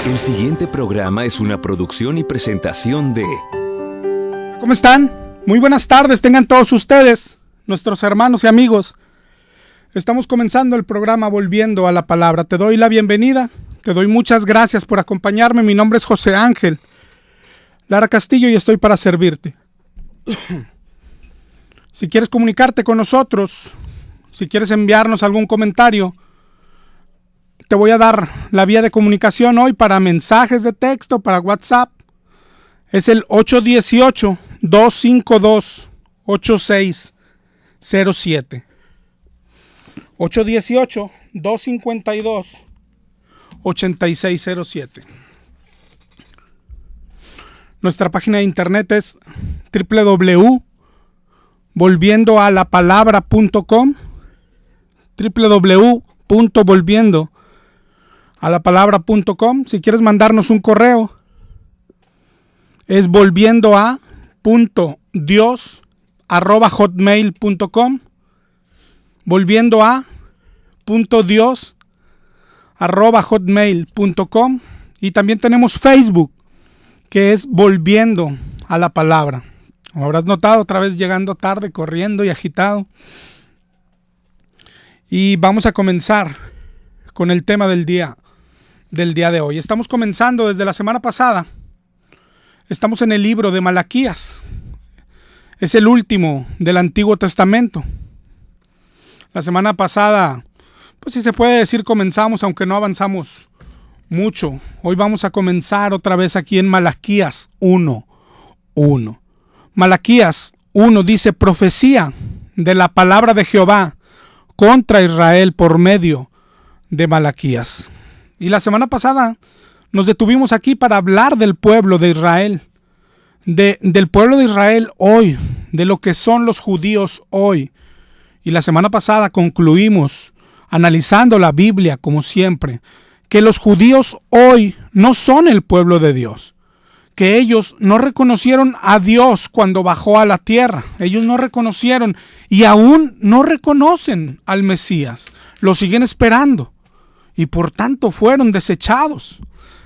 El siguiente programa es una producción y presentación de... ¿Cómo están? Muy buenas tardes, tengan todos ustedes, nuestros hermanos y amigos. Estamos comenzando el programa Volviendo a la Palabra. Te doy la bienvenida, te doy muchas gracias por acompañarme. Mi nombre es José Ángel Lara Castillo y estoy para servirte. Si quieres comunicarte con nosotros, si quieres enviarnos algún comentario, te voy a dar la vía de comunicación hoy para mensajes de texto, para WhatsApp. Es el 818-252-8607. 818-252-8607. Nuestra página de internet es www.volviendoalapalabra.com, www.volviendoalapalabra.com. Si quieres mandarnos un correo, es volviendoa.dios@hotmail.com, volviendoa.dios@hotmail.com. Y también tenemos Facebook, que es Volviendo a la Palabra. Como habrás notado, otra vez llegando tarde, corriendo y agitado. Y vamos a comenzar con el tema del día de hoy. Estamos comenzando desde la semana pasada. Estamos en el libro de Malaquías. Es el último del Antiguo Testamento. La semana pasada, pues si se puede decir, comenzamos, aunque no avanzamos mucho. Hoy vamos a comenzar otra vez aquí en Malaquías 1:1. Malaquías 1 dice: profecía de la palabra de Jehová contra Israel por medio de Malaquías. Y la semana pasada nos detuvimos aquí para hablar del pueblo de Israel, del pueblo de Israel hoy, de lo que son los judíos hoy. Y la semana pasada concluimos analizando la Biblia, como siempre, que los judíos hoy no son el pueblo de Dios, que ellos no reconocieron a Dios cuando bajó a la tierra. Ellos no reconocieron y aún no reconocen al Mesías. Lo siguen esperando y por tanto fueron desechados.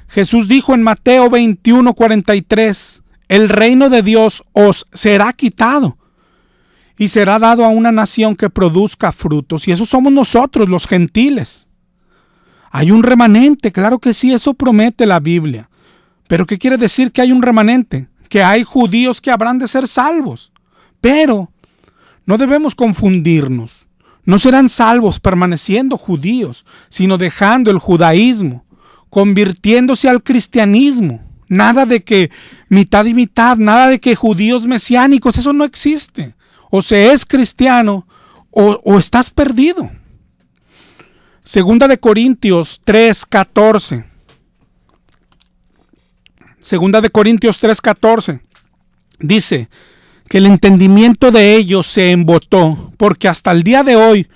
Jesús dijo en Mateo 21:43: el reino de Dios os será quitado y será dado a una nación que produzca frutos. Y esos somos nosotros, los gentiles. Hay un remanente, claro que sí, eso promete la Biblia. Pero ¿qué quiere decir que hay un remanente? Que hay judíos que habrán de ser salvos. Pero no debemos confundirnos. No serán salvos permaneciendo judíos, sino dejando el judaísmo, convirtiéndose al cristianismo. Nada de que mitad y mitad, nada de que judíos mesiánicos, eso no existe. O se es cristiano o estás perdido. Segunda de Corintios 3:14. Segunda de Corintios 3:14 dice que el entendimiento de ellos se embotó, porque hasta el día de hoy,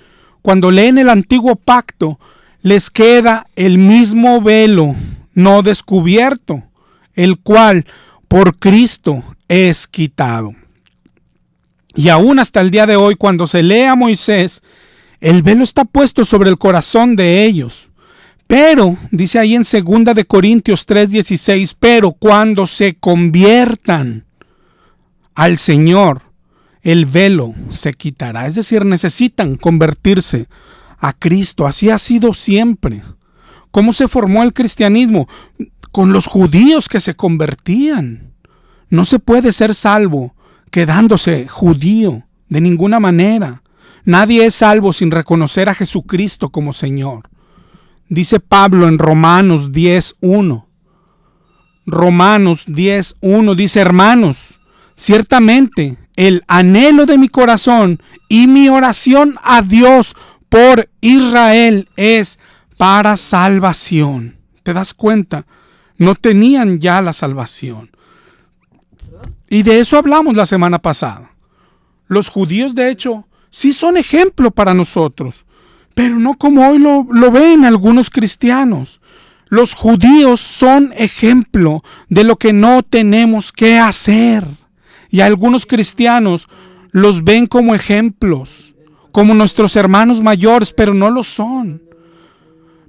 cuando leen el antiguo pacto, les queda el mismo velo no descubierto, el cual por Cristo es quitado. Y aún hasta el día de hoy, cuando se lee a Moisés, el velo está puesto sobre el corazón de ellos. Pero, dice ahí en 2 de Corintios 3:16, pero cuando se conviertan al Señor, el velo se quitará. Es decir, necesitan convertirse a Cristo. Así ha sido siempre. ¿Cómo se formó el cristianismo? Con los judíos que se convertían. No se puede ser salvo quedándose judío de ninguna manera. Nadie es salvo sin reconocer a Jesucristo como Señor. Dice Pablo en Romanos 10:1. Romanos 10:1 dice: hermanos, ciertamente el anhelo de mi corazón y mi oración a Dios por Israel es para salvación. ¿Te das cuenta? No tenían ya la salvación. Y de eso hablamos la semana pasada. Los judíos, de hecho, sí son ejemplo para nosotros, pero no como hoy lo ven algunos cristianos. Los judíos son ejemplo de lo que no tenemos que hacer. Y algunos cristianos los ven como ejemplos, como nuestros hermanos mayores, pero no lo son.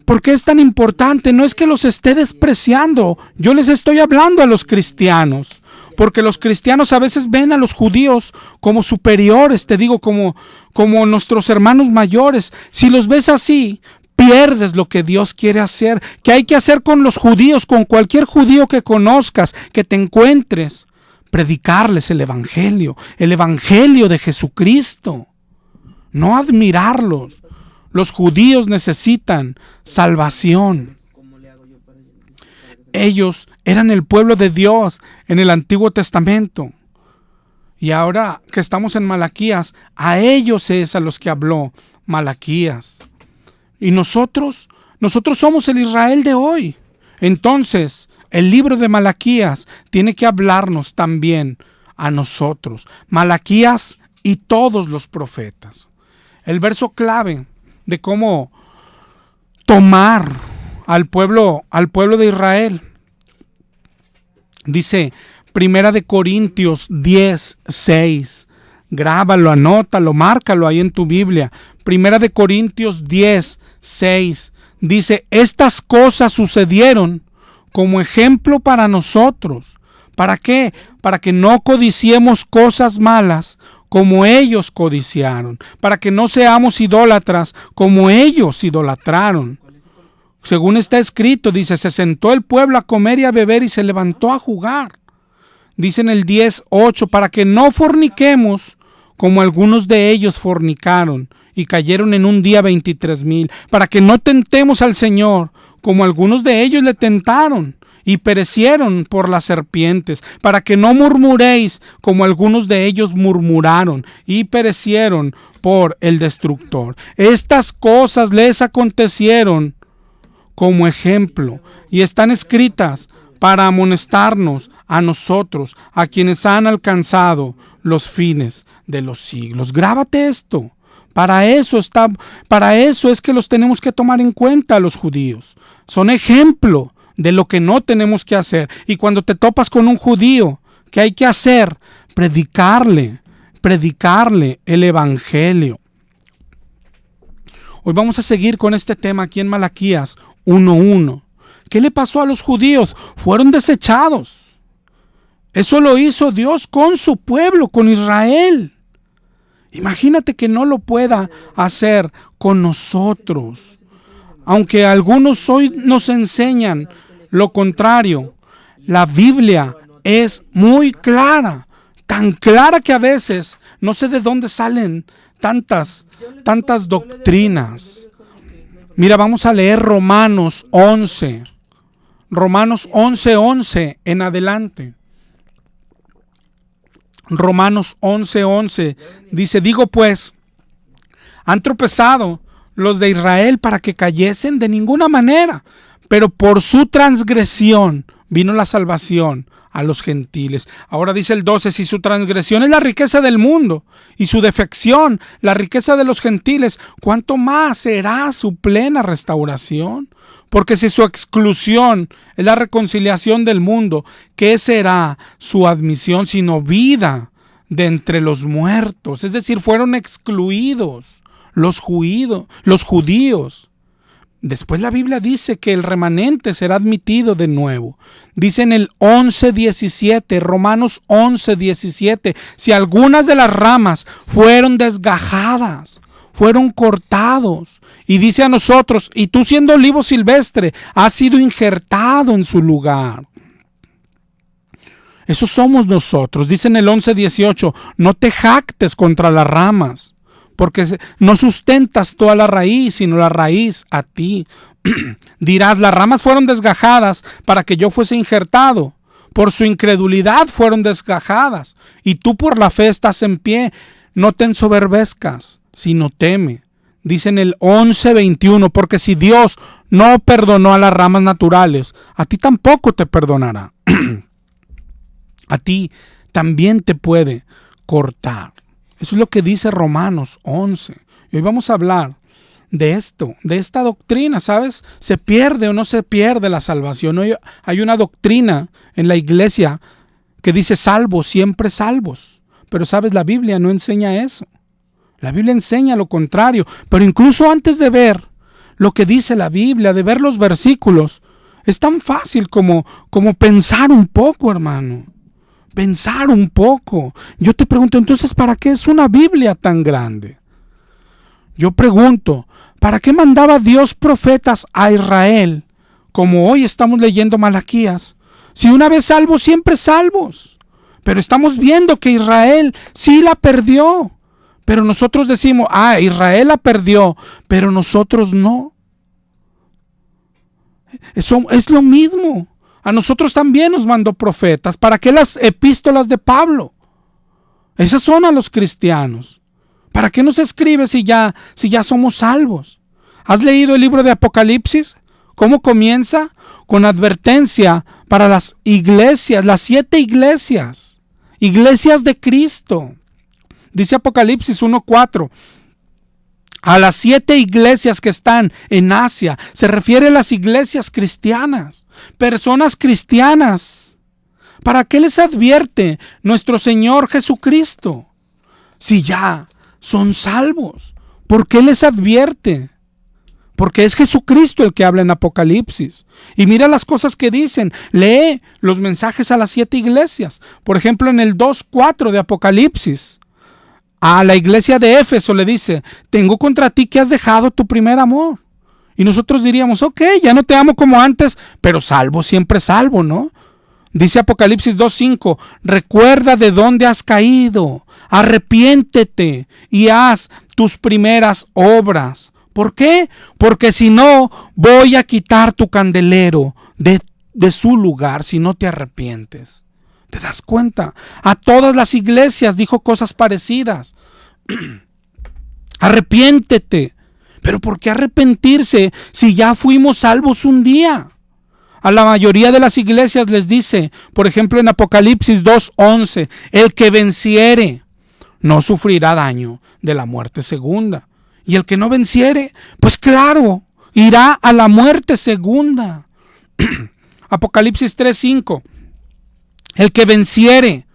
¿Por qué es tan importante? No es que los esté despreciando. Yo les estoy hablando a los cristianos. Porque los cristianos a veces ven a los judíos como superiores, te digo, como nuestros hermanos mayores. Si los ves así, pierdes lo que Dios quiere hacer. ¿Qué hay que hacer con los judíos? Con cualquier judío que conozcas, que te encuentres. Predicarles el evangelio de Jesucristo. No admirarlos. Los judíos necesitan salvación. Ellos eran el pueblo de Dios en el Antiguo Testamento. Y ahora que estamos en Malaquías, a ellos es a los que habló Malaquías. Y nosotros somos el Israel de hoy. Entonces, el libro de Malaquías tiene que hablarnos también a nosotros. Malaquías y todos los profetas. El verso clave de cómo tomar al pueblo de Israel. Dice Primera de Corintios 10:6. Grábalo, anótalo, márcalo ahí en tu Biblia. Primera de Corintios 10:6. Dice, estas cosas sucedieron como ejemplo para nosotros. ¿Para qué? Para que no codiciemos cosas malas como ellos codiciaron. Para que no seamos idólatras como ellos idolatraron. Según está escrito, dice, se sentó el pueblo a comer y a beber y se levantó a jugar. Dice en el 10:8, para que no forniquemos como algunos de ellos fornicaron y cayeron en un día 23,000. Para que no tentemos al Señor como algunos de ellos le tentaron y perecieron por las serpientes. Para que no murmuréis como algunos de ellos murmuraron y perecieron por el destructor. Estas cosas les acontecieron como ejemplo y están escritas para amonestarnos a nosotros, a quienes han alcanzado los fines de los siglos. Grábate esto. Para eso es que los tenemos que tomar en cuenta los judíos. Son ejemplo de lo que no tenemos que hacer. Y cuando te topas con un judío, ¿qué hay que hacer? Predicarle el evangelio. Hoy vamos a seguir con este tema aquí en Malaquías 1:1. ¿Qué le pasó a los judíos? Fueron desechados. Eso lo hizo Dios con su pueblo, con Israel. Imagínate que no lo pueda hacer con nosotros. Aunque algunos hoy nos enseñan lo contrario, la Biblia es muy clara. Tan clara que a veces no sé de dónde salen tantas doctrinas. Mira, vamos a leer Romanos 11. Romanos 11:11 en adelante. Romanos 11:11 dice, digo pues, ¿han tropezado los de Israel para que cayesen? De ninguna manera, pero por su transgresión vino la salvación a los gentiles. Ahora dice el 12, si su transgresión es la riqueza del mundo y su defección la riqueza de los gentiles, ¿cuánto más será su plena restauración? Porque si su exclusión es la reconciliación del mundo, ¿qué será su admisión sino vida de entre los muertos? Es decir, fueron excluidos los judíos. Después la Biblia dice que el remanente será admitido de nuevo. Dice en el 11:17, Romanos 11:17, si algunas de las ramas fueron desgajadas, fueron cortados. Y dice a nosotros, y tú siendo olivo silvestre, has sido injertado en su lugar. Eso somos nosotros. Dice en el 11:18, no te jactes contra las ramas, porque no sustentas toda la raíz, sino la raíz a ti. Dirás, las ramas fueron desgajadas para que yo fuese injertado. Por su incredulidad fueron desgajadas, y tú por la fe estás en pie. No te ensoberbezcas, sino teme. Dice en el 11:21, porque si Dios no perdonó a las ramas naturales, a ti tampoco te perdonará. A ti también te puede cortar. Eso es lo que dice Romanos 11. Y hoy vamos a hablar de esto, de esta doctrina, ¿sabes? ¿Se pierde o no se pierde la salvación? Hoy hay una doctrina en la iglesia que dice salvos, siempre salvos. Pero, ¿sabes? La Biblia no enseña eso. La Biblia enseña lo contrario. Pero incluso antes de ver lo que dice la Biblia, de ver los versículos. Es tan fácil como pensar un poco, hermano. Pensar un poco. Yo te pregunto, entonces, ¿para qué es una Biblia tan grande? Yo pregunto, ¿para qué mandaba Dios profetas a Israel, como hoy estamos leyendo Malaquías? Si una vez salvos, siempre salvos. Pero estamos viendo que Israel sí la perdió. Pero nosotros decimos, Israel la perdió, pero nosotros no. Eso es lo mismo. A nosotros también nos mandó profetas. ¿Para qué las epístolas de Pablo? Esas son a los cristianos. ¿Para qué nos escribe si ya somos salvos? ¿Has leído el libro de Apocalipsis? ¿Cómo comienza? Con advertencia para las iglesias, las 7 iglesias de Cristo. Dice Apocalipsis 1:4. A las 7 iglesias que están en Asia. Se refiere a las iglesias cristianas. Personas cristianas. ¿Para qué les advierte nuestro Señor Jesucristo? Si ya son salvos. ¿Por qué les advierte? Porque es Jesucristo el que habla en Apocalipsis. Y mira las cosas que dicen. Lee los mensajes a las 7 iglesias. Por ejemplo, en el 2:4 de Apocalipsis. A la iglesia de Éfeso le dice, tengo contra ti que has dejado tu primer amor. Y nosotros diríamos, ok, ya no te amo como antes, pero salvo, siempre salvo, ¿no? Dice Apocalipsis 2:5, recuerda de dónde has caído, arrepiéntete y haz tus primeras obras. ¿Por qué? Porque si no, voy a quitar tu candelero de su lugar si no te arrepientes. ¿Te das cuenta? A todas las iglesias dijo cosas parecidas. Arrepiéntete. ¿Pero por qué arrepentirse si ya fuimos salvos un día? A la mayoría de las iglesias les dice, por ejemplo en Apocalipsis 2:11, el que venciere no sufrirá daño de la muerte segunda. Y el que no venciere, pues claro, irá a la muerte segunda. Apocalipsis 3:5. El que venciere,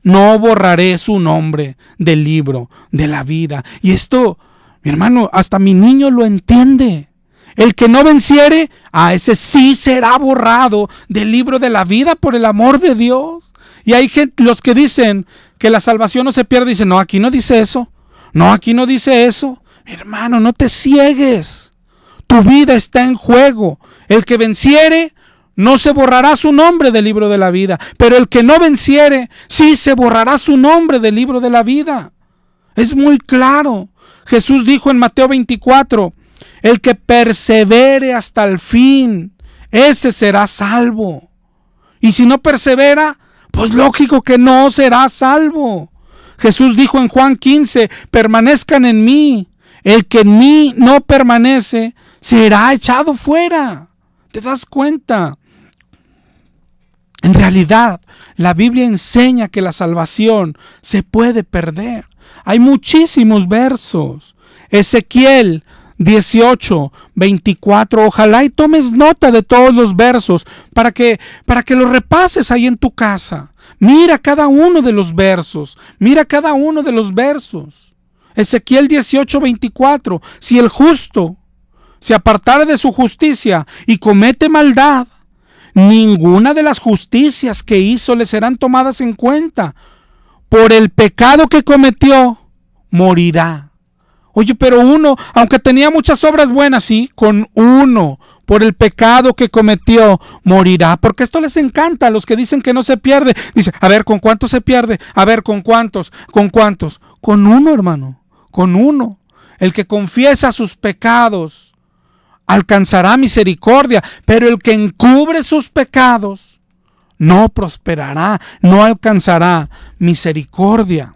no borraré su nombre del libro de la vida. Y esto, mi hermano, hasta mi niño lo entiende. El que no venciere, a ese sí será borrado del libro de la vida por el amor de Dios. Y hay gente, los que dicen que la salvación no se pierde, dicen, no, aquí no dice eso. No, aquí no dice eso. Mi hermano, no te ciegues. Tu vida está en juego. El que venciere, no se borrará su nombre del libro de la vida, pero el que no venciere, sí se borrará su nombre del libro de la vida. Es muy claro. Jesús dijo en Mateo 24, el que persevere hasta el fin, ese será salvo. Y si no persevera, pues lógico que no será salvo. Jesús dijo en Juan 15, permanezcan en mí. El que en mí no permanece, será echado fuera. ¿Te das cuenta? En realidad, la Biblia enseña que la salvación se puede perder. Hay muchísimos versos. Ezequiel 18:24. Ojalá y tomes nota de todos los versos para que los repases ahí en tu casa. Mira cada uno de los versos. Mira cada uno de los versos. Ezequiel 18:24. Si el justo se apartare de su justicia y comete maldad, ninguna de las justicias que hizo le serán tomadas en cuenta. Por el pecado que cometió, morirá. Oye, pero uno, aunque tenía muchas obras buenas, sí, con uno, por el pecado que cometió, morirá. Porque esto les encanta a los que dicen que no se pierde. Dice, a ver, ¿con cuántos se pierde? A ver, ¿con cuántos? ¿Con cuántos? Con uno, hermano, con uno. El que confiesa sus pecados alcanzará misericordia, pero el que encubre sus pecados no prosperará, no alcanzará misericordia.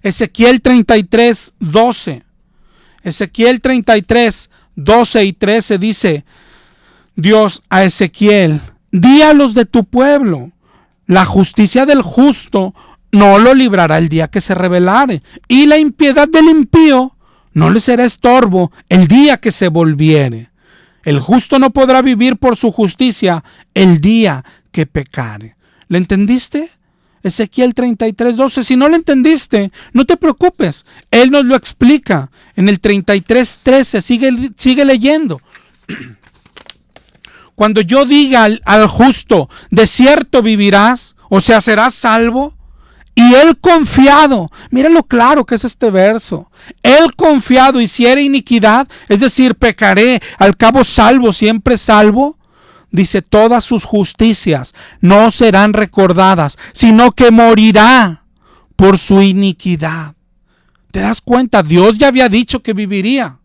Ezequiel 33:12. Ezequiel 33:12 y 13 dice Dios a Ezequiel, di a los de tu pueblo, la justicia del justo no lo librará el día que se rebelare, y la impiedad del impío no le será estorbo el día que se volviere. El justo no podrá vivir por su justicia el día que pecare. ¿Le entendiste? Ezequiel 33:12. Si no lo entendiste, no te preocupes. Él nos lo explica en el 33:13. Sigue leyendo. Cuando yo diga al justo, de cierto vivirás, o sea, serás salvo. Y él confiado, mira lo claro que es este verso. Él confiado hiciera iniquidad, es decir, pecaré, al cabo salvo, siempre salvo. Dice, todas sus justicias no serán recordadas, sino que morirá por su iniquidad. ¿Te das cuenta? Dios ya había dicho que viviría.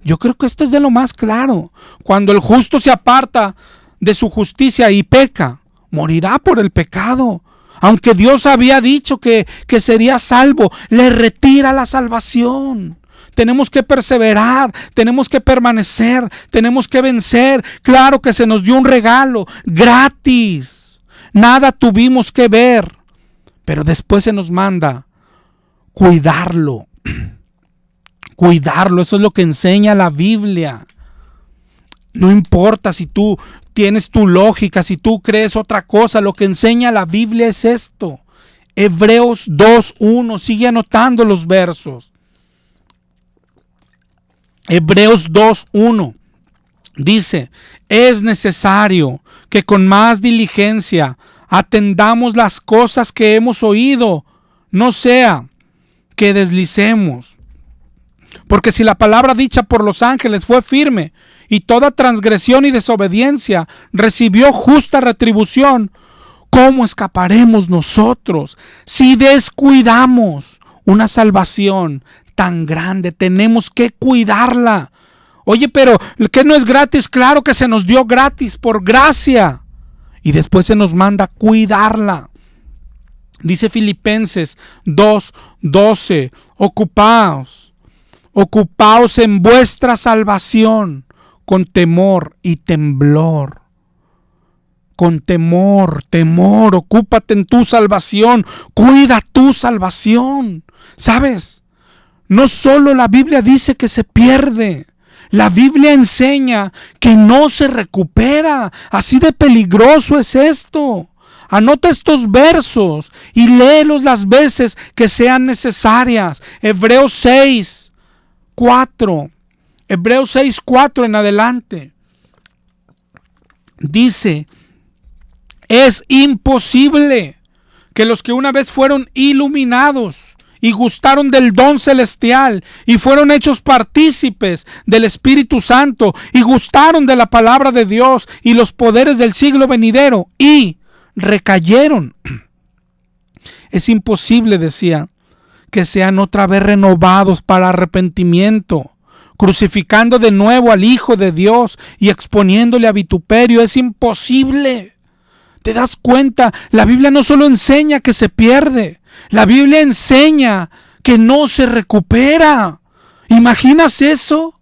Yo creo que esto es de lo más claro. Cuando el justo se aparta de su justicia y peca, morirá por el pecado. Aunque Dios había dicho que sería salvo, le retira la salvación. Tenemos que perseverar, tenemos que permanecer, tenemos que vencer. Claro que se nos dio un regalo gratis. Nada tuvimos que ver, pero después se nos manda cuidarlo. Cuidarlo, eso es lo que enseña la Biblia. No importa si tú tienes tu lógica, si tú crees otra cosa, lo que enseña la Biblia es esto. Hebreos 2:1, sigue anotando los versos. Hebreos 2:1 dice, es necesario que con más diligencia atendamos las cosas que hemos oído, no sea que deslicemos. Porque si la palabra dicha por los ángeles fue firme, y toda transgresión y desobediencia recibió justa retribución, ¿cómo escaparemos nosotros si descuidamos una salvación tan grande? Tenemos que cuidarla. Oye, pero ¿qué no es gratis? Claro que se nos dio gratis, por gracia. Y después se nos manda cuidarla. Dice Filipenses 2:12, ocupaos en vuestra salvación con temor y temblor. Con temor, ocúpate en tu salvación, cuida tu salvación. ¿Sabes? No solo la Biblia dice que se pierde, la Biblia enseña que no se recupera. Así de peligroso es esto. Anota estos versos y léelos las veces que sean necesarias. Hebreos 6:4. Hebreos 6:4 en adelante. Dice, es imposible que los que una vez fueron iluminados y gustaron del don celestial y fueron hechos partícipes del Espíritu Santo y gustaron de la palabra de Dios y los poderes del siglo venidero y recayeron. Es imposible, decía, que sean otra vez renovados para arrepentimiento, crucificando de nuevo al Hijo de Dios y exponiéndole a vituperio. Es imposible. ¿Te das cuenta? La Biblia no solo enseña que se pierde, la Biblia enseña que no se recupera. ¿Imaginas eso?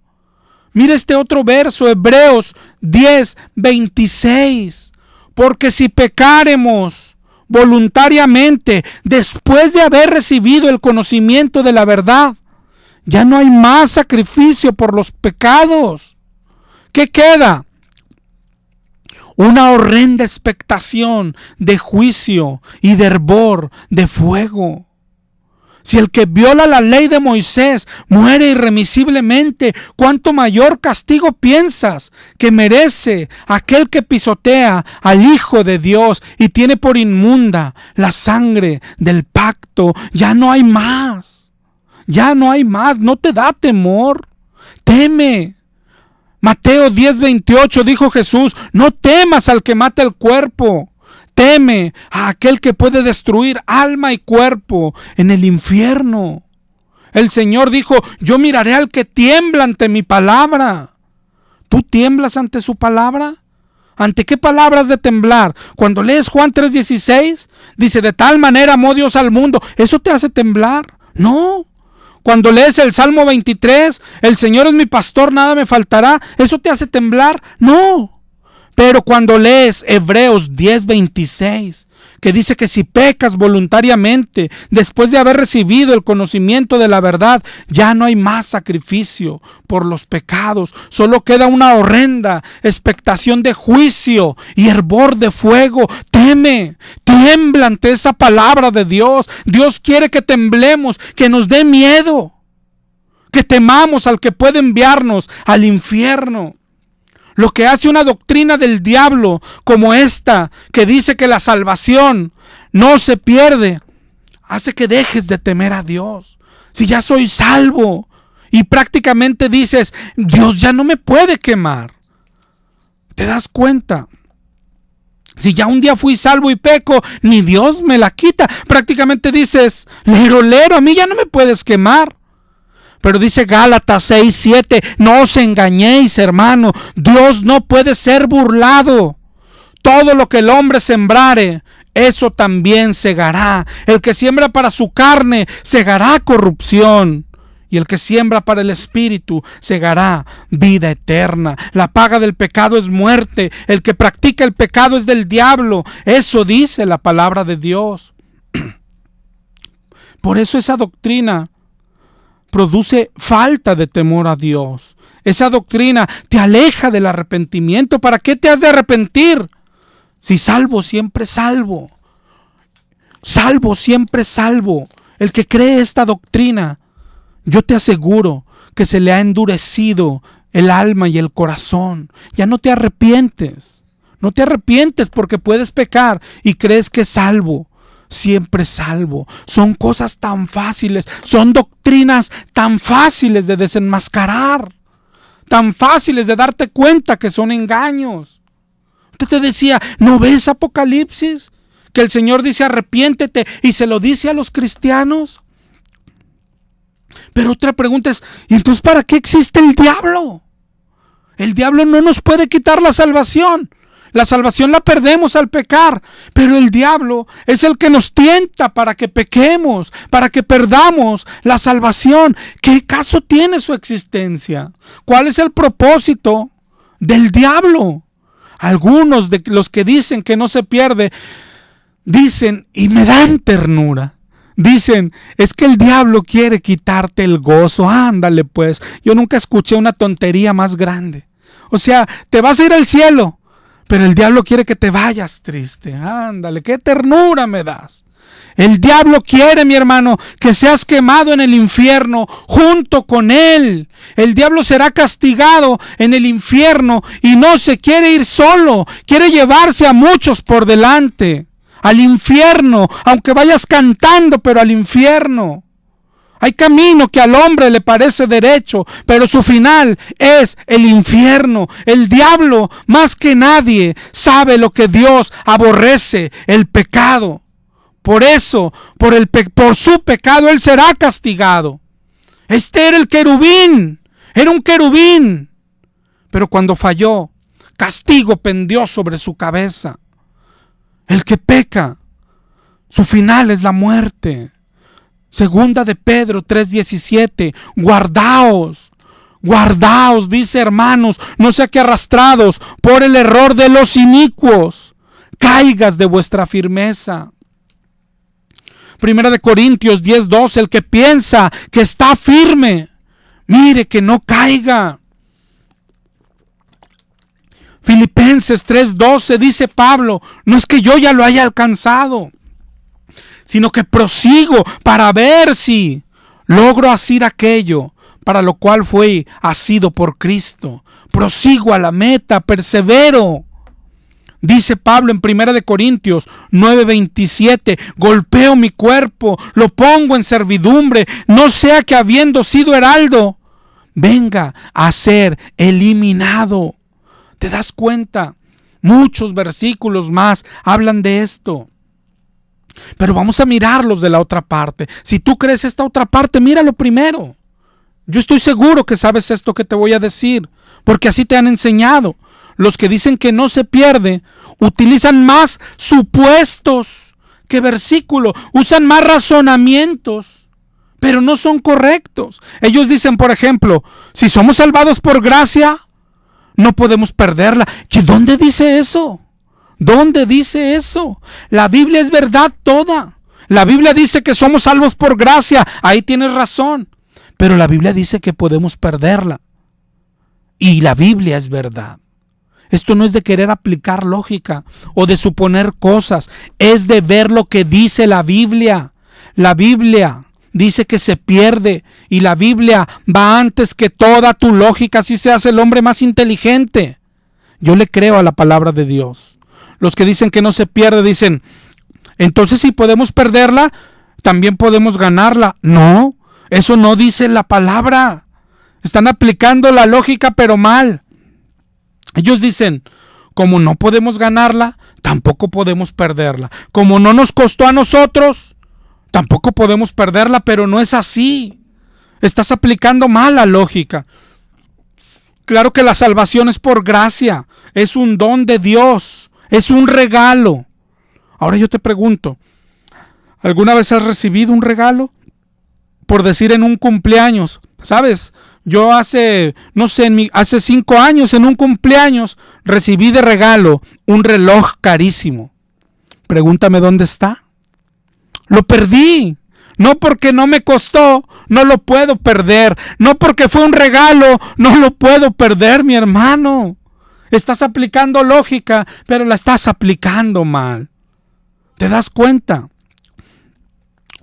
Mira este otro verso, Hebreos 10:26. Porque si pecáremos voluntariamente después de haber recibido el conocimiento de la verdad, ya no hay más sacrificio por los pecados. ¿Qué queda? Una horrenda expectación de juicio y de hervor de fuego. Si el que viola la ley de Moisés muere irremisiblemente, ¿cuánto mayor castigo piensas que merece aquel que pisotea al Hijo de Dios y tiene por inmunda la sangre del pacto? Ya no hay más. Ya no hay más, no te da temor, teme. Mateo 10:28 dijo Jesús, no temas al que mata el cuerpo, teme a aquel que puede destruir alma y cuerpo en el infierno. El Señor dijo, yo miraré al que tiembla ante mi palabra. ¿Tú tiemblas ante su palabra? ¿Ante qué palabras de temblar? Cuando lees Juan 3:16, dice, de tal manera amó Dios al mundo. ¿Eso te hace temblar? No. Cuando lees el Salmo 23, el Señor es mi pastor, nada me faltará. ¿Eso te hace temblar? No. Pero cuando lees Hebreos 10:26, que dice que si pecas voluntariamente, después de haber recibido el conocimiento de la verdad, ya no hay más sacrificio por los pecados. Solo queda una horrenda expectación de juicio y hervor de fuego. teme, tiembla ante esa palabra de Dios. Dios quiere que temblemos, que nos dé miedo, que temamos al que puede enviarnos al infierno. Lo que hace una doctrina del diablo como esta, que dice que la salvación no se pierde, hace que dejes de temer a Dios. Si ya soy salvo y prácticamente dices, Dios ya no me puede quemar. ¿Te das cuenta? Si ya un día fui salvo y peco, ni Dios me la quita. Prácticamente dices, lero, a mí ya no me puedes quemar. Pero dice Gálatas 6:7, no os engañéis, hermano, Dios no puede ser burlado. Todo lo que el hombre sembrare, eso también segará. El que siembra para su carne, segará corrupción. Y el que siembra para el Espíritu, segará vida eterna. La paga del pecado es muerte. El que practica el pecado es del diablo. Eso dice la palabra de Dios. Por eso esa doctrina produce falta de temor a Dios. Esa doctrina te aleja del arrepentimiento. ¿Para qué te has de arrepentir? Si salvo, siempre salvo. Salvo, siempre salvo. El que cree esta doctrina, yo te aseguro que se le ha endurecido el alma y el corazón. Ya no te arrepientes. No te arrepientes porque puedes pecar y crees que es salvo. Siempre salvo. Son cosas tan fáciles, son doctrinas tan fáciles de desenmascarar, tan fáciles de darte cuenta que son engaños. Usted te decía, ¿no ves Apocalipsis? Que el Señor dice arrepiéntete y se lo dice a los cristianos. Pero otra pregunta es, ¿y entonces para qué existe el diablo? El diablo no nos puede quitar la salvación. La salvación la perdemos al pecar, pero el diablo es el que nos tienta para que pequemos, para que perdamos la salvación. ¿Qué caso tiene su existencia? ¿Cuál es el propósito del diablo? Algunos de los que dicen que no se pierde, dicen, y me dan ternura, dicen, es que el diablo quiere quitarte el gozo. Ándale pues, yo nunca escuché una tontería más grande. O sea, te vas a ir al cielo, pero el diablo quiere que te vayas triste. Ándale, qué ternura me das. El diablo quiere, mi hermano, que seas quemado en el infierno junto con él. El diablo será castigado en el infierno y no se quiere ir solo. Quiere llevarse a muchos por delante. Al infierno, aunque vayas cantando, pero al infierno. Hay camino que al hombre le parece derecho, pero su final es el infierno. El diablo, más que nadie, sabe lo que Dios aborrece, el pecado. Por eso, por su pecado, él será castigado. Este era el querubín, era un querubín. Pero cuando falló, castigo pendió sobre su cabeza. El que peca, su final es la muerte. Segunda de Pedro 3:17, guardaos, dice hermanos, no sea que arrastrados por el error de los inicuos, caigas de vuestra firmeza. Primera de Corintios 10:12, el que piensa que está firme, mire que no caiga. Filipenses 3:12 dice Pablo, no es que yo ya lo haya alcanzado, sino que prosigo para ver si logro asir aquello para lo cual fui asido por Cristo. Prosigo a la meta, persevero. Dice Pablo en 1 de Corintios 9:27, golpeo mi cuerpo, lo pongo en servidumbre, no sea que habiendo sido heraldo, venga a ser eliminado. ¿Te das cuenta? Muchos versículos más hablan de esto. Pero vamos a mirarlos de la otra parte. Si tú crees esta otra parte, míralo primero. Yo estoy seguro que sabes esto que te voy a decir, porque así te han enseñado. Los que dicen que no se pierde, utilizan más supuestos que versículos, usan más razonamientos, pero no son correctos. Ellos dicen, por ejemplo, si somos salvados por gracia, no podemos perderla. ¿Dónde dice eso? ¿Dónde dice eso? La Biblia es verdad toda. La Biblia dice que somos salvos por gracia. Ahí tienes razón. Pero la Biblia dice que podemos perderla. Y la Biblia es verdad. Esto no es de querer aplicar lógica o de suponer cosas, es de ver lo que dice la Biblia. La Biblia dice que se pierde y la Biblia va antes que toda tu lógica, así se hace el hombre más inteligente. Yo le creo a la palabra de Dios. Los que dicen que no se pierde dicen, entonces si podemos perderla, también podemos ganarla. No, eso no dice la palabra. Están aplicando la lógica pero mal. Ellos dicen, como no podemos ganarla, tampoco podemos perderla. Como no nos costó a nosotros, tampoco podemos perderla, pero no es así. Estás aplicando mal la lógica. Claro que la salvación es por gracia, es un don de Dios, es un regalo. Ahora yo te pregunto, ¿alguna vez has recibido un regalo? Por decir en un cumpleaños, ¿sabes? Yo hace 5 años en un cumpleaños recibí de regalo un reloj carísimo. Pregúntame dónde está. Lo perdí. No porque no me costó, no lo puedo perder. No porque fue un regalo, no lo puedo perder, mi hermano. Estás aplicando lógica, pero la estás aplicando mal. ¿Te das cuenta?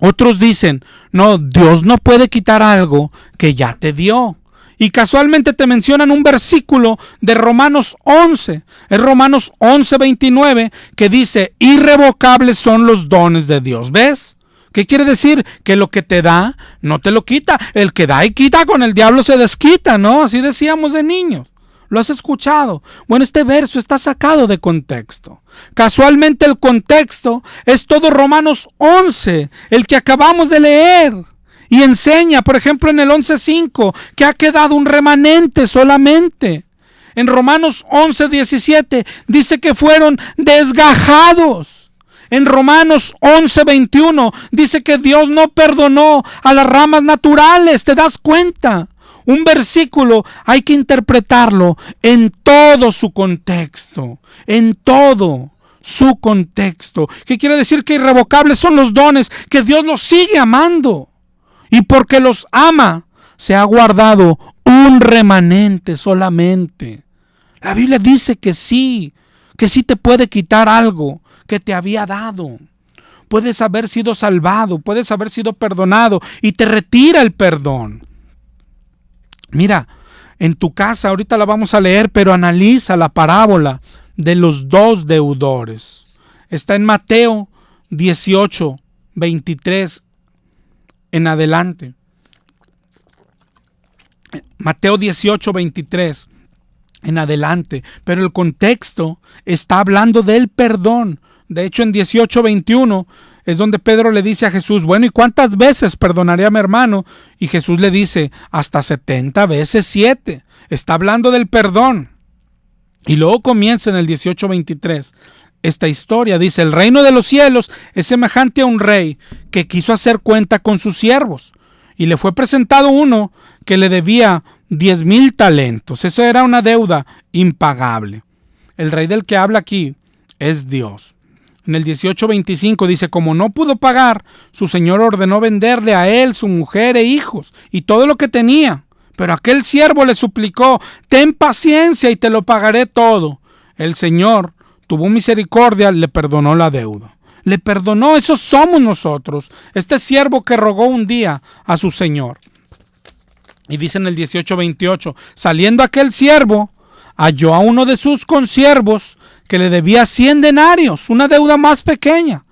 Otros dicen, no, Dios no puede quitar algo que ya te dio. Y casualmente te mencionan un versículo de Romanos 11. Es Romanos 11:29 que dice, irrevocables son los dones de Dios. ¿Ves? ¿Qué quiere decir? Que lo que te da, no te lo quita. El que da y quita, con el diablo se desquita, ¿no? Así decíamos de niños. ¿Lo has escuchado? Bueno, este verso está sacado de contexto. Casualmente el contexto es todo Romanos 11, el que acabamos de leer. Y enseña, por ejemplo, en el 11:5, que ha quedado un remanente solamente. En Romanos 11:17 dice que fueron desgajados. En Romanos 11:21 dice que Dios no perdonó a las ramas naturales. ¿Te das cuenta? Un versículo hay que interpretarlo en todo su contexto, en todo su contexto. ¿Qué quiere decir? Que irrevocables son los dones, que Dios los sigue amando. Y porque los ama, se ha guardado un remanente solamente. La Biblia dice que sí te puede quitar algo que te había dado. Puedes haber sido salvado, puedes haber sido perdonado y te retira el perdón. Mira, en tu casa, ahorita la vamos a leer, pero analiza la parábola de los 2 deudores. Está en Mateo 18:23 en adelante. Mateo 18:23 en adelante. Pero el contexto está hablando del perdón. De hecho, en 18:21 es donde Pedro le dice a Jesús, bueno, ¿y cuántas veces perdonaré a mi hermano? Y Jesús le dice, hasta 70 veces 7. Está hablando del perdón. Y luego comienza en el 18:23. Esta historia dice, el reino de los cielos es semejante a un rey que quiso hacer cuenta con sus siervos. Y le fue presentado uno que le debía 10,000 talentos. Eso era una deuda impagable. El rey del que habla aquí es Dios. En el 18:25 dice, como no pudo pagar, su señor ordenó venderle a él, su mujer e hijos y todo lo que tenía. Pero aquel siervo le suplicó, ten paciencia y te lo pagaré todo. El señor tuvo misericordia, le perdonó la deuda. Le perdonó, esos somos nosotros. Este siervo que rogó un día a su señor. Y dice en el 18:28, saliendo aquel siervo, halló a uno de sus consiervos que le debía 100 denarios, una deuda más pequeña.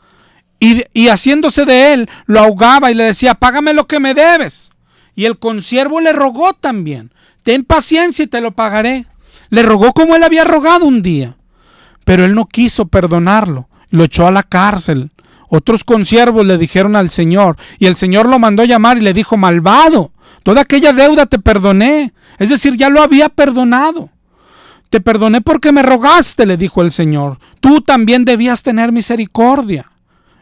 Y haciéndose de él, lo ahogaba y le decía, págame lo que me debes. Y el consiervo le rogó también, ten paciencia y te lo pagaré. Le rogó como él había rogado un día. Pero él no quiso perdonarlo, lo echó a la cárcel. Otros consiervos le dijeron al Señor, y el Señor lo mandó llamar y le dijo, malvado, toda aquella deuda te perdoné. Es decir, ya lo había perdonado. Te perdoné porque me rogaste, le dijo el Señor. Tú también debías tener misericordia.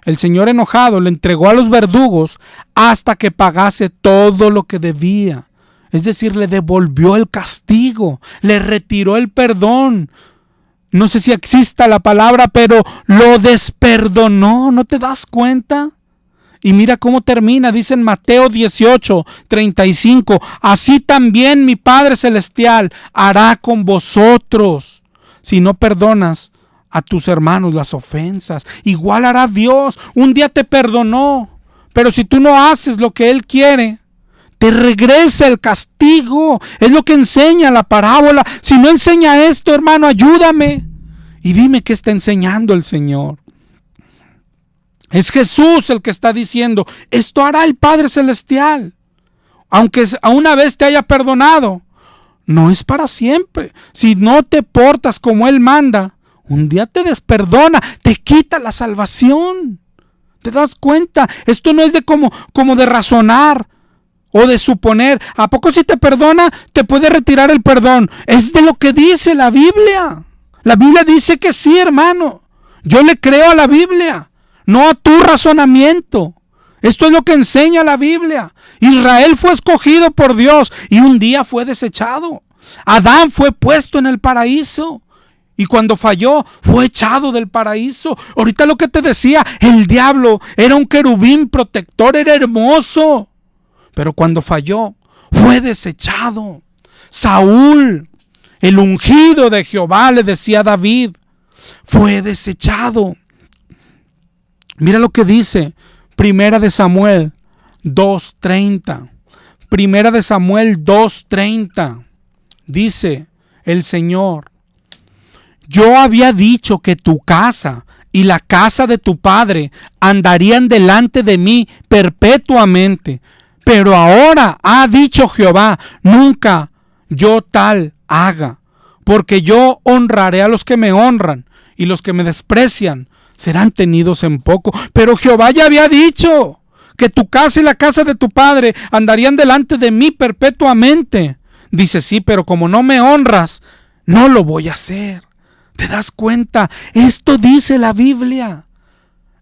El Señor, enojado, le entregó a los verdugos hasta que pagase todo lo que debía. Es decir, le devolvió el castigo, le retiró el perdón. No sé si exista la palabra, pero lo desperdonó. ¿No te das cuenta? Y mira cómo termina, dice en Mateo 18:35, así también mi Padre Celestial hará con vosotros, si no perdonas a tus hermanos las ofensas? Igual hará Dios. Un día te perdonó, pero si tú no haces lo que Él quiere, te regresa el castigo. Es lo que enseña la parábola. Si no enseña esto, hermano, ayúdame y dime qué está enseñando el Señor. Es Jesús el que está diciendo, esto hará el Padre Celestial. Aunque a una vez te haya perdonado, no es para siempre. Si no te portas como Él manda, un día te desperdona, te quita la salvación. ¿Te das cuenta? Esto no es de como de razonar o de suponer. ¿A poco si te perdona te puede retirar el perdón? Es de lo que dice la Biblia. La Biblia dice que sí, hermano. Yo le creo a la Biblia, no a tu razonamiento. Esto es lo que enseña la Biblia. Israel fue escogido por Dios y un día fue desechado. Adán fue puesto en el paraíso y cuando falló fue echado del paraíso. Ahorita lo que te decía, el diablo era un querubín protector, era hermoso, pero cuando falló fue desechado. Saúl, el ungido de Jehová, le decía a David, fue desechado. Mira lo que dice Primera de Samuel 2:30. Primera de Samuel 2:30. Dice el Señor, yo había dicho que tu casa y la casa de tu padre andarían delante de mí perpetuamente, pero ahora ha dicho Jehová, nunca yo tal haga, porque yo honraré a los que me honran y los que me desprecian serán tenidos en poco. Pero Jehová ya había dicho que tu casa y la casa de tu padre andarían delante de mí perpetuamente. Dice, sí, pero como no me honras, no lo voy a hacer. ¿Te das cuenta? Esto dice la Biblia.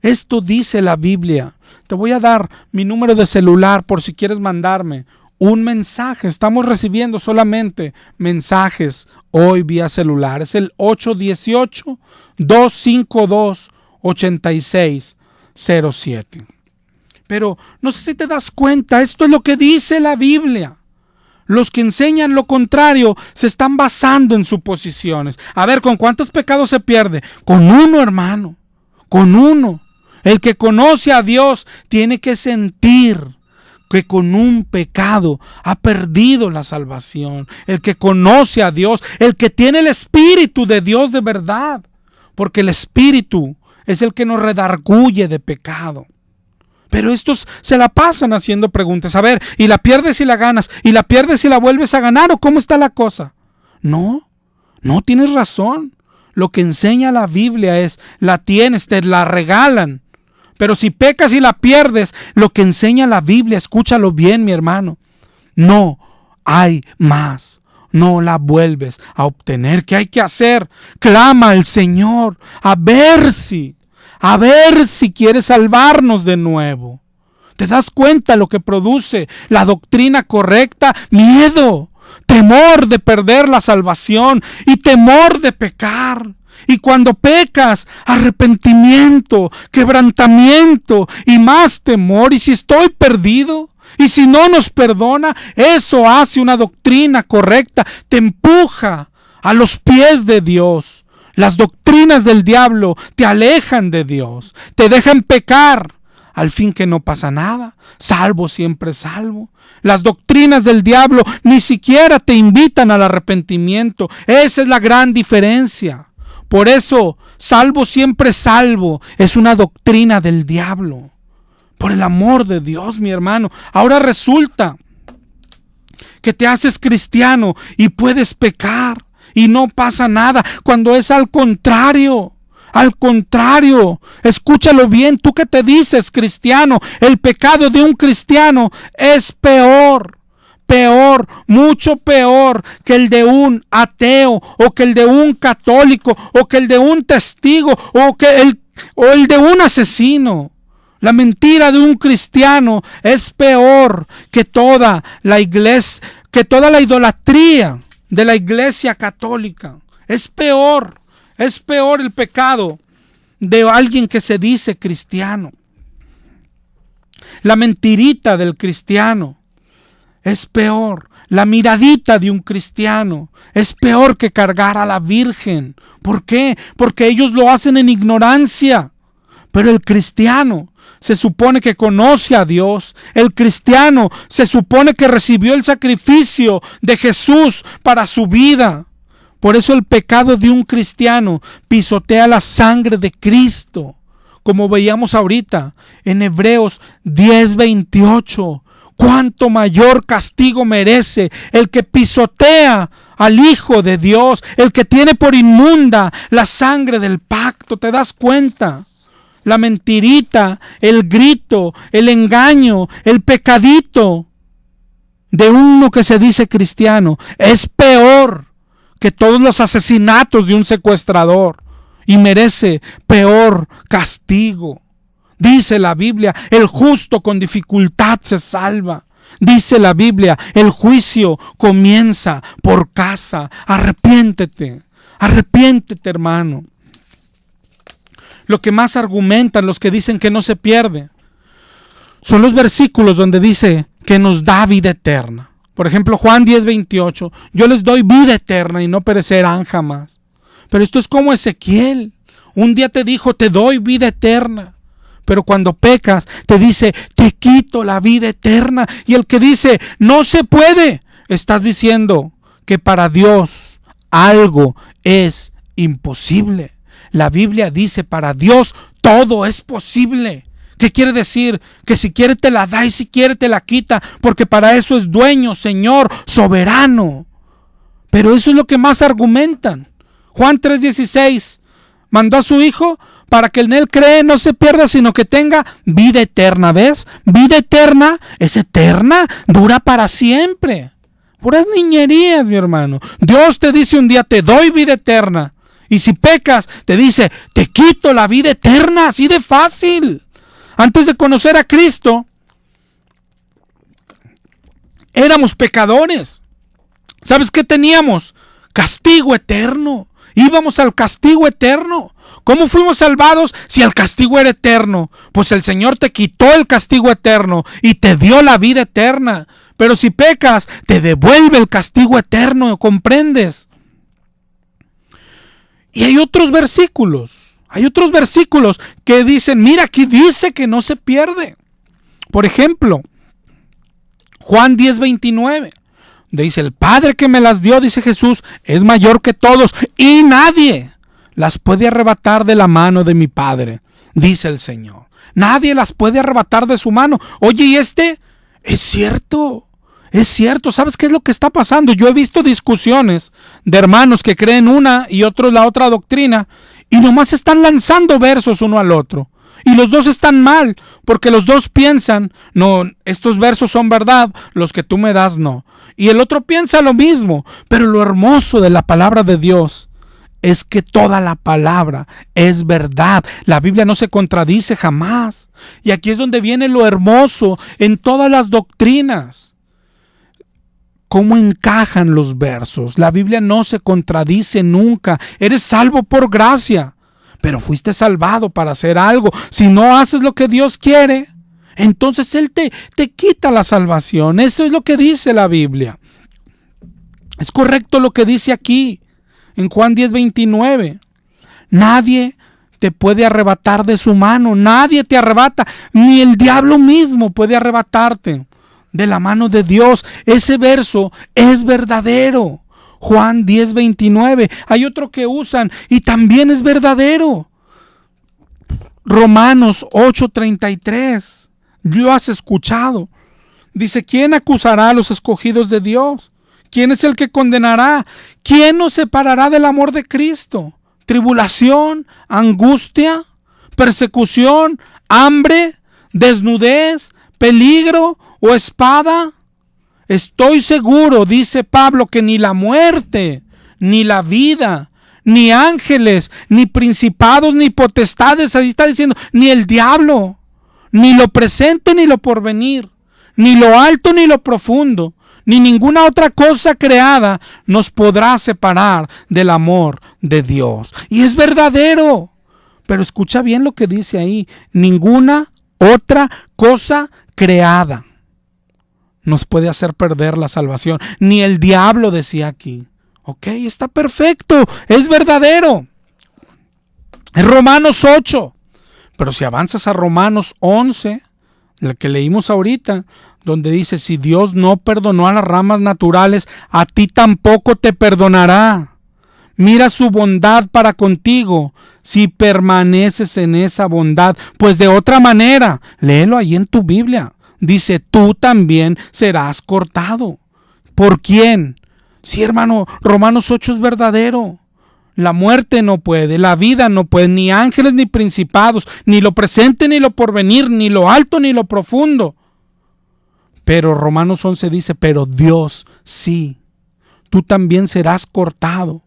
Esto dice la Biblia. Te voy a dar mi número de celular por si quieres mandarme un mensaje. Estamos recibiendo solamente mensajes hoy vía celular. Es el 818-252-8607. Pero no sé si te das cuenta, esto es lo que dice la Biblia. Los que enseñan lo contrario se están basando en suposiciones. A ver, ¿con cuántos pecados se pierde? Con uno, hermano, con uno. El que conoce a Dios tiene que sentir que con un pecado ha perdido la salvación. El que conoce a Dios, el que tiene el Espíritu de Dios de verdad, porque el Espíritu es el que nos redarguye de pecado. Pero estos se la pasan haciendo preguntas. A ver, ¿y la pierdes y la ganas? ¿Y la pierdes y la vuelves a ganar? ¿O cómo está la cosa? No tienes razón. Lo que enseña la Biblia es, la tienes, te la regalan. Pero si pecas y la pierdes, lo que enseña la Biblia, escúchalo bien, mi hermano, no hay más. No la vuelves a obtener. ¿Qué hay que hacer? Clama al Señor a ver si quiere salvarnos de nuevo. ¿Te das cuenta lo que produce la doctrina correcta? Miedo, temor de perder la salvación y temor de pecar. Y cuando pecas, arrepentimiento, quebrantamiento y más temor. Y si estoy perdido, y si no nos perdona, eso hace una doctrina correcta. Te empuja a los pies de Dios. Las doctrinas del diablo te alejan de Dios, te dejan pecar, al fin que no pasa nada, salvo siempre salvo. Las doctrinas del diablo ni siquiera te invitan al arrepentimiento. Esa es la gran diferencia. Por eso, salvo siempre salvo es una doctrina del diablo. Por el amor de Dios, mi hermano. Ahora resulta que te haces cristiano y puedes pecar. Y no pasa nada, cuando es al contrario. Al contrario, escúchalo bien, tú que te dices cristiano, el pecado de un cristiano es peor, mucho peor que el de un ateo, o que el de un católico, o que el de un testigo, o el de un asesino. La mentira de un cristiano es peor que toda la iglesia, que toda la idolatría de la iglesia católica. Es peor el pecado de alguien que se dice cristiano. La mentirita del cristiano es peor. La miradita de un cristiano es peor que cargar a la Virgen. ¿Por qué? Porque ellos lo hacen en ignorancia. Pero el cristiano se supone que conoce a Dios. El cristiano se supone que recibió el sacrificio de Jesús para su vida. Por eso el pecado de un cristiano pisotea la sangre de Cristo. Como veíamos ahorita en Hebreos 10:28. ¿Cuánto mayor castigo merece el que pisotea al Hijo de Dios, el que tiene por inmunda la sangre del pacto? ¿Te das cuenta? La mentirita, el grito, el engaño, el pecadito de uno que se dice cristiano es peor que todos los asesinatos de un secuestrador y merece peor castigo. Dice la Biblia, el justo con dificultad se salva. Dice la Biblia, el juicio comienza por casa. Arrepiéntete, arrepiéntete, hermano. Lo que más argumentan los que dicen que no se pierde son los versículos donde dice que nos da vida eterna. Por ejemplo, Juan 10:28, yo les doy vida eterna y no perecerán jamás. Pero esto es como Ezequiel. Un día te dijo, te doy vida eterna. Pero cuando pecas, te dice, te quito la vida eterna. Y el que dice, no se puede, estás diciendo que para Dios algo es imposible. La Biblia dice, para Dios todo es posible. ¿Qué quiere decir? Que si quiere te la da y si quiere te la quita, porque para eso es dueño, Señor, soberano. Pero eso es lo que más argumentan. Juan 3:16 mandó a su Hijo para que en Él cree no se pierda, sino que tenga vida eterna. ¿Ves? Vida eterna es eterna, dura para siempre. Puras niñerías, mi hermano. Dios te dice un día, te doy vida eterna. Y si pecas, te dice, te quito la vida eterna, así de fácil. Antes de conocer a Cristo, éramos pecadores. ¿Sabes qué teníamos? Castigo eterno. Íbamos al castigo eterno. ¿Cómo fuimos salvados si el castigo era eterno? Pues el Señor te quitó el castigo eterno y te dio la vida eterna. Pero si pecas, te devuelve el castigo eterno, ¿comprendes? Y hay otros versículos que dicen, mira, aquí dice que no se pierde. Por ejemplo, Juan 10:29. Dice, el Padre que me las dio, dice Jesús, es mayor que todos y nadie las puede arrebatar de la mano de mi Padre, dice el Señor. Nadie las puede arrebatar de su mano. Oye, ¿y este? Es cierto. ¿Sabes qué es lo que está pasando? Yo he visto discusiones de hermanos que creen una y otros la otra doctrina y nomás están lanzando versos uno al otro. Y los dos están mal, porque los dos piensan, no, estos versos son verdad, los que tú me das no. Y el otro piensa lo mismo, pero lo hermoso de la palabra de Dios es que toda la palabra es verdad. La Biblia no se contradice jamás. Y aquí es donde viene lo hermoso en todas las doctrinas. ¿Cómo encajan los versos? La Biblia no se contradice nunca. Eres salvo por gracia. Pero fuiste salvado para hacer algo. Si no haces lo que Dios quiere, entonces Él te quita la salvación. Eso es lo que dice la Biblia. Es correcto lo que dice aquí, en Juan 10:29. Nadie te puede arrebatar de su mano. Nadie te arrebata. Ni el diablo mismo puede arrebatarte de la mano de Dios. Ese verso es verdadero. Juan 10:29. Hay otro que usan y también es verdadero. Romanos 8:33. Lo has escuchado. Dice, ¿quién acusará a los escogidos de Dios? ¿Quién es el que condenará? ¿Quién nos separará del amor de Cristo? ¿Tribulación, angustia, persecución, hambre, desnudez, peligro o espada? Estoy seguro, dice Pablo, que ni la muerte, ni la vida, ni ángeles, ni principados, ni potestades, ahí está diciendo, ni el diablo, ni lo presente, ni lo porvenir, ni lo alto, ni lo profundo, ni ninguna otra cosa creada nos podrá separar del amor de Dios. Y es verdadero, pero escucha bien lo que dice ahí, ninguna otra cosa creada. nos puede hacer perder la salvación. Ni el diablo, decía aquí. Ok, está perfecto, es verdadero. Es Romanos 8. Pero si avanzas a Romanos 11, la que leímos ahorita, donde dice, si Dios no perdonó a las ramas naturales, a ti tampoco te perdonará. Mira su bondad para contigo, si permaneces en esa bondad. Pues de otra manera, léelo ahí en tu Biblia. Dice, tú también serás cortado. ¿Por quién? Sí, hermano, Romanos 8 es verdadero. La muerte no puede, la vida no puede, ni ángeles ni principados, ni lo presente ni lo porvenir, ni lo alto ni lo profundo. Pero Romanos 11 dice, pero Dios sí. Tú también serás cortado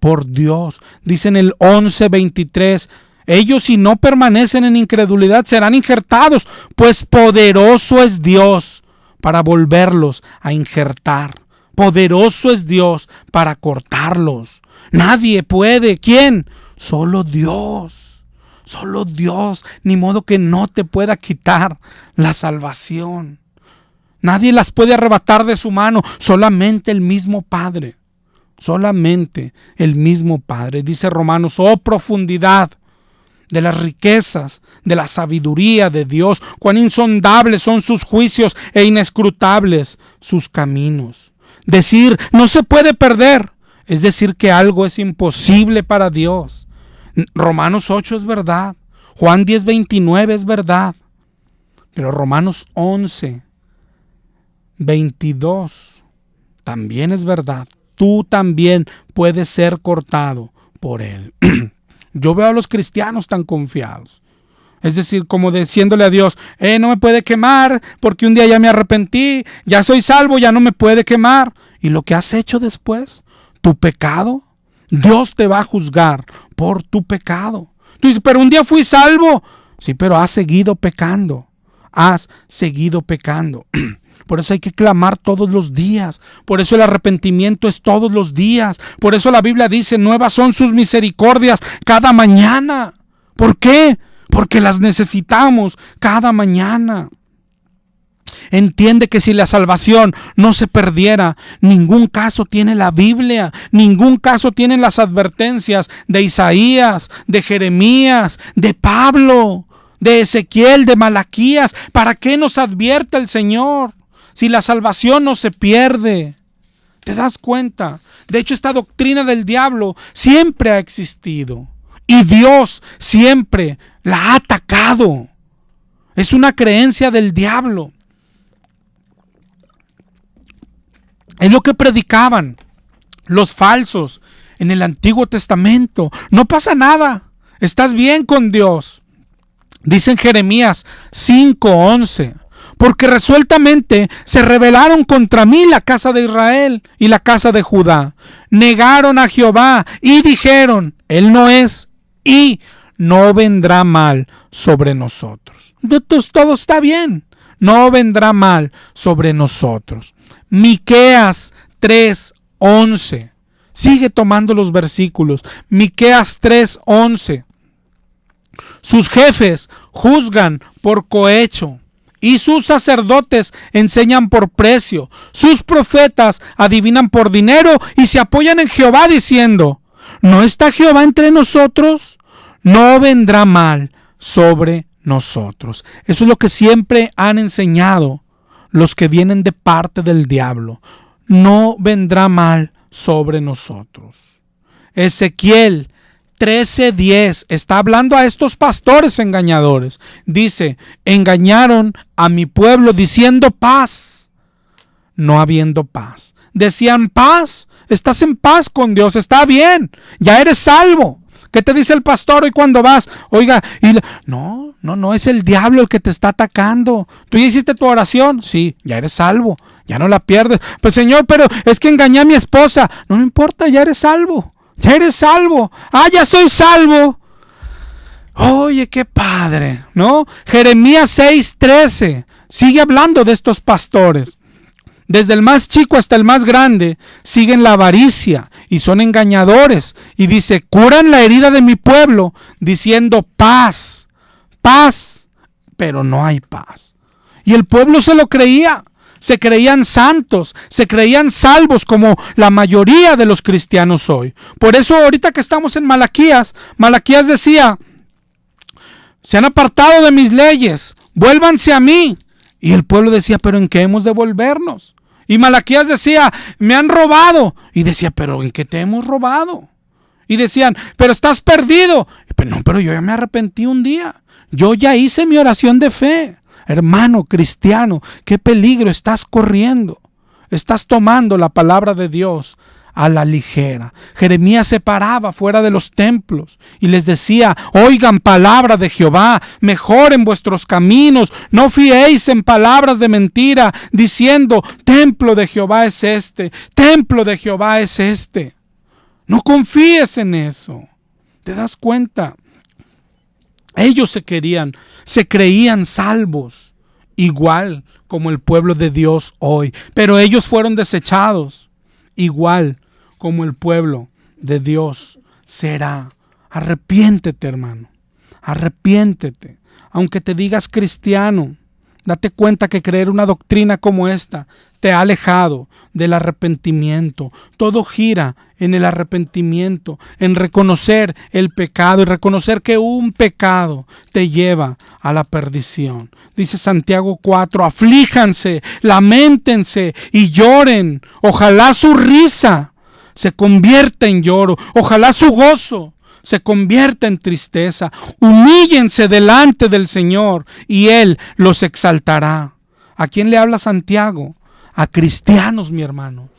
por Dios. Dice en el 11:23, ellos si no permanecen en incredulidad serán injertados, pues poderoso es Dios para volverlos a injertar. Poderoso es Dios para cortarlos. Nadie puede. ¿Quién? Solo Dios. Solo Dios. Ni modo que no te pueda quitar la salvación. Nadie las puede arrebatar de su mano. Solamente el mismo Padre. Solamente el mismo Padre. Dice Romanos, oh profundidad de las riquezas, de la sabiduría de Dios. Cuán insondables son sus juicios e inescrutables sus caminos. Decir, no se puede perder, es decir que algo es imposible para Dios. Romanos 8 es verdad. Juan 10:29 es verdad. Pero Romanos 11:22 también es verdad. Tú también puedes ser cortado por Él. Yo veo a los cristianos tan confiados. Es decir, como diciéndole a Dios, no me puede quemar porque un día ya me arrepentí, ya soy salvo, ya no me puede quemar. Y lo que has hecho después, tu pecado, Dios te va a juzgar por tu pecado. Tú dices, pero un día fui salvo. Sí, pero has seguido pecando. Has seguido pecando. Por eso hay que clamar todos los días. Por eso el arrepentimiento es todos los días. Por eso la Biblia dice, nuevas son sus misericordias cada mañana. ¿Por qué? Porque las necesitamos cada mañana. Entiende que si la salvación no se perdiera, ningún caso tiene la Biblia, ningún caso tienen las advertencias de Isaías, de Jeremías, de Pablo, de Ezequiel, de Malaquías. ¿Para qué nos advierte el Señor si la salvación no se pierde? ¿Te das cuenta? De hecho, esta doctrina del diablo siempre ha existido y Dios siempre la ha atacado. Es una creencia del diablo. Es lo que predicaban los falsos en el Antiguo Testamento. No pasa nada. Estás bien con Dios. Dice en Jeremías 5:11. Porque resueltamente se rebelaron contra mí la casa de Israel y la casa de Judá. Negaron a Jehová y dijeron, Él no es y no vendrá mal sobre nosotros. Todo está bien. No vendrá mal sobre nosotros. Miqueas 3:11. Sigue tomando los versículos. Miqueas 3:11. Sus jefes juzgan por cohecho y sus sacerdotes enseñan por precio. Sus profetas adivinan por dinero y se apoyan en Jehová diciendo, ¿no está Jehová entre nosotros? No vendrá mal sobre nosotros. Eso es lo que siempre han enseñado los que vienen de parte del diablo. No vendrá mal sobre nosotros. Ezequiel 13:10 está hablando a estos pastores engañadores. Dice, engañaron a mi pueblo diciendo paz, no habiendo paz. Decían paz, estás en paz con Dios, está bien, ya eres salvo. ¿Qué te dice el pastor hoy cuando vas? Oiga, no, es el diablo el que te está atacando. ¿Tú ya hiciste tu oración? Sí, ya eres salvo, ya no la pierdes. Pues Señor, pero es que engañé a mi esposa. No me importa, ya eres salvo. Ya eres salvo. Ya soy salvo. Oye, qué padre, ¿no? Jeremías 6:13 sigue hablando de estos pastores. Desde el más chico hasta el más grande siguen la avaricia y son engañadores. Y dice, curan la herida de mi pueblo diciendo paz, paz, pero no hay paz. Y el pueblo se lo creía. se creían santos, se creían salvos como la mayoría de los cristianos hoy. Por eso ahorita que estamos en Malaquías decía, se han apartado de mis leyes, vuélvanse a mí. Y el pueblo decía, pero ¿en qué hemos de volvernos? Y Malaquías decía, me han robado. Y decía, pero ¿en qué te hemos robado? Y decían, pero estás perdido. Pero yo ya me arrepentí un día. Yo ya hice mi oración de fe. Hermano cristiano, qué peligro estás corriendo. Estás tomando la palabra de Dios a la ligera. Jeremías se paraba fuera de los templos y les decía, oigan palabra de Jehová, mejoren vuestros caminos, no fiéis en palabras de mentira, diciendo, templo de Jehová es este, templo de Jehová es este. No confíes en eso. ¿Te das cuenta? Ellos se creían salvos, igual como el pueblo de Dios hoy. Pero ellos fueron desechados, igual como el pueblo de Dios será. Arrepiéntete, hermano. Arrepiéntete. Aunque te digas cristiano, date cuenta que creer una doctrina como esta te ha alejado del arrepentimiento. Todo gira en el arrepentimiento, en reconocer el pecado y reconocer que un pecado te lleva a la perdición. Dice Santiago 4, aflíjanse, lamentense y lloren. Ojalá su risa se convierta en lloro, ojalá su gozo se convierta en tristeza. Humíllense delante del Señor y Él los exaltará. ¿A quién le habla Santiago? A cristianos, mi hermano.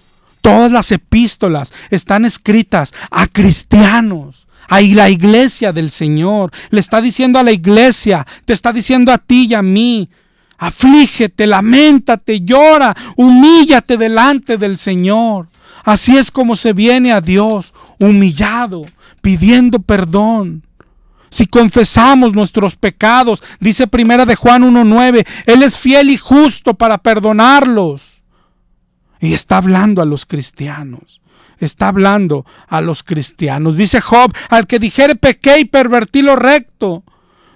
Todas las epístolas están escritas a cristianos, a la iglesia del Señor. Le está diciendo a la iglesia, te está diciendo a ti y a mí, aflígete, lamentate, llora, humíllate delante del Señor. Así es como se viene a Dios, humillado, pidiendo perdón. Si confesamos nuestros pecados, dice 1 de Juan 1:9, Él es fiel y justo para perdonarlos. Y está hablando a los cristianos. Está hablando a los cristianos. Dice Job, al que dijere pequé y pervertí lo recto,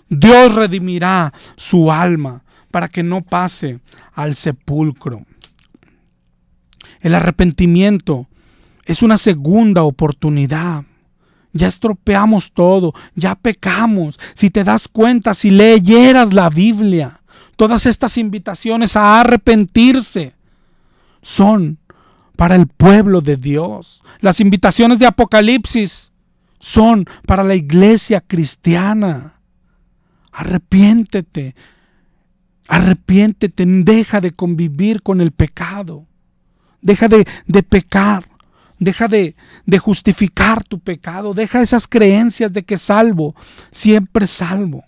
Dios redimirá su alma para que no pase al sepulcro. El arrepentimiento es una segunda oportunidad. Ya estropeamos todo, ya pecamos. Si te das cuenta, si leyeras la Biblia, todas estas invitaciones a arrepentirse son para el pueblo de Dios. Las invitaciones de Apocalipsis son para la iglesia cristiana. Arrepiéntete, deja de convivir con el pecado. Deja de pecar, deja de justificar tu pecado, deja esas creencias de que salvo, siempre salvo.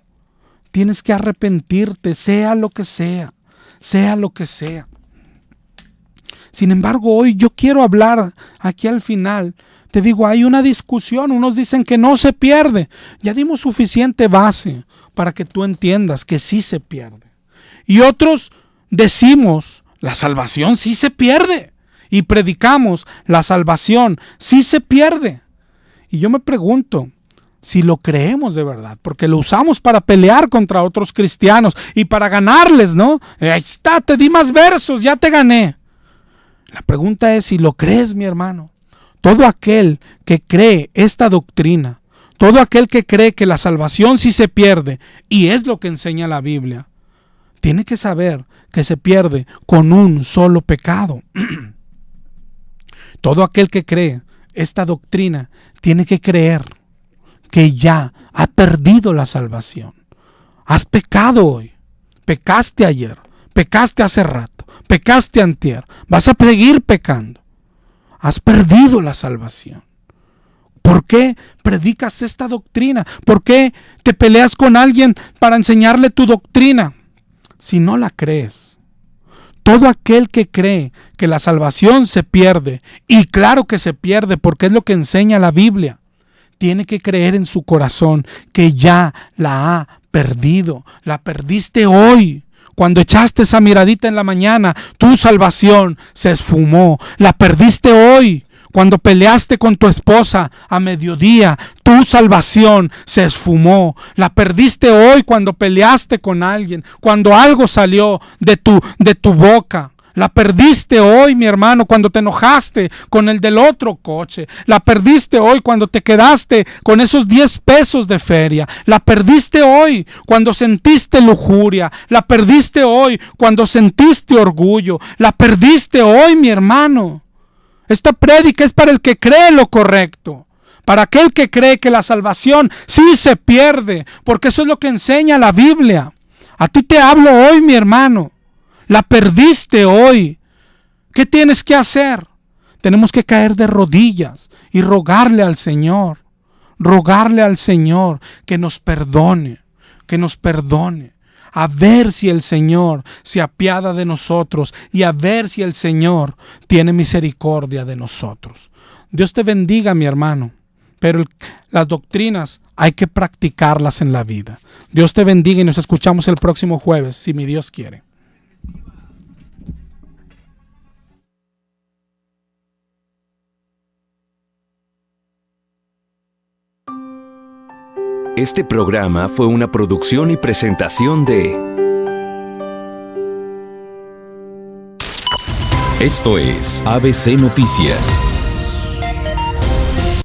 Tienes que arrepentirte, sea lo que sea, sea lo que sea. Sin embargo, hoy yo quiero hablar aquí al final. Te digo, hay una discusión, unos dicen que no se pierde. Ya dimos suficiente base para que tú entiendas que sí se pierde. Y otros decimos, la salvación sí se pierde. Y predicamos, la salvación sí se pierde. Y yo me pregunto, si lo creemos de verdad, porque lo usamos para pelear contra otros cristianos y para ganarles, ¿no? Ahí está, te di más versos, ya te gané. La pregunta es si lo crees, mi hermano. Todo aquel que cree esta doctrina, todo aquel que cree que la salvación sí se pierde, y es lo que enseña la Biblia, tiene que saber que se pierde con un solo pecado. Todo aquel que cree esta doctrina tiene que creer que ya ha perdido la salvación. Has pecado hoy, pecaste ayer, pecaste hace rato, pecaste antier, vas a seguir pecando. Has perdido la salvación. ¿Por qué predicas esta doctrina? ¿Por qué te peleas con alguien para enseñarle tu doctrina si no la crees? Todo aquel que cree que la salvación se pierde, y claro que se pierde porque es lo que enseña la Biblia, tiene que creer en su corazón que ya la ha perdido. La perdiste hoy. Cuando echaste esa miradita en la mañana, tu salvación se esfumó. La perdiste hoy. Cuando peleaste con tu esposa a mediodía, tu salvación se esfumó. La perdiste hoy cuando peleaste con alguien, cuando algo salió de tu boca. La perdiste hoy, mi hermano, cuando te enojaste con el del otro coche. La perdiste hoy cuando te quedaste con esos 10 pesos de feria. La perdiste hoy cuando sentiste lujuria. La perdiste hoy cuando sentiste orgullo. La perdiste hoy, mi hermano. Esta prédica es para el que cree lo correcto. Para aquel que cree que la salvación sí se pierde. Porque eso es lo que enseña la Biblia. A ti te hablo hoy, mi hermano. La perdiste hoy. ¿Qué tienes que hacer? Tenemos que caer de rodillas y rogarle al Señor que nos perdone, a ver si el Señor se apiada de nosotros y a ver si el Señor tiene misericordia de nosotros. Dios te bendiga, mi hermano, pero las doctrinas hay que practicarlas en la vida. Dios te bendiga y nos escuchamos el próximo jueves, si mi Dios quiere. Este programa fue una producción y presentación de... Esto es ABC Noticias.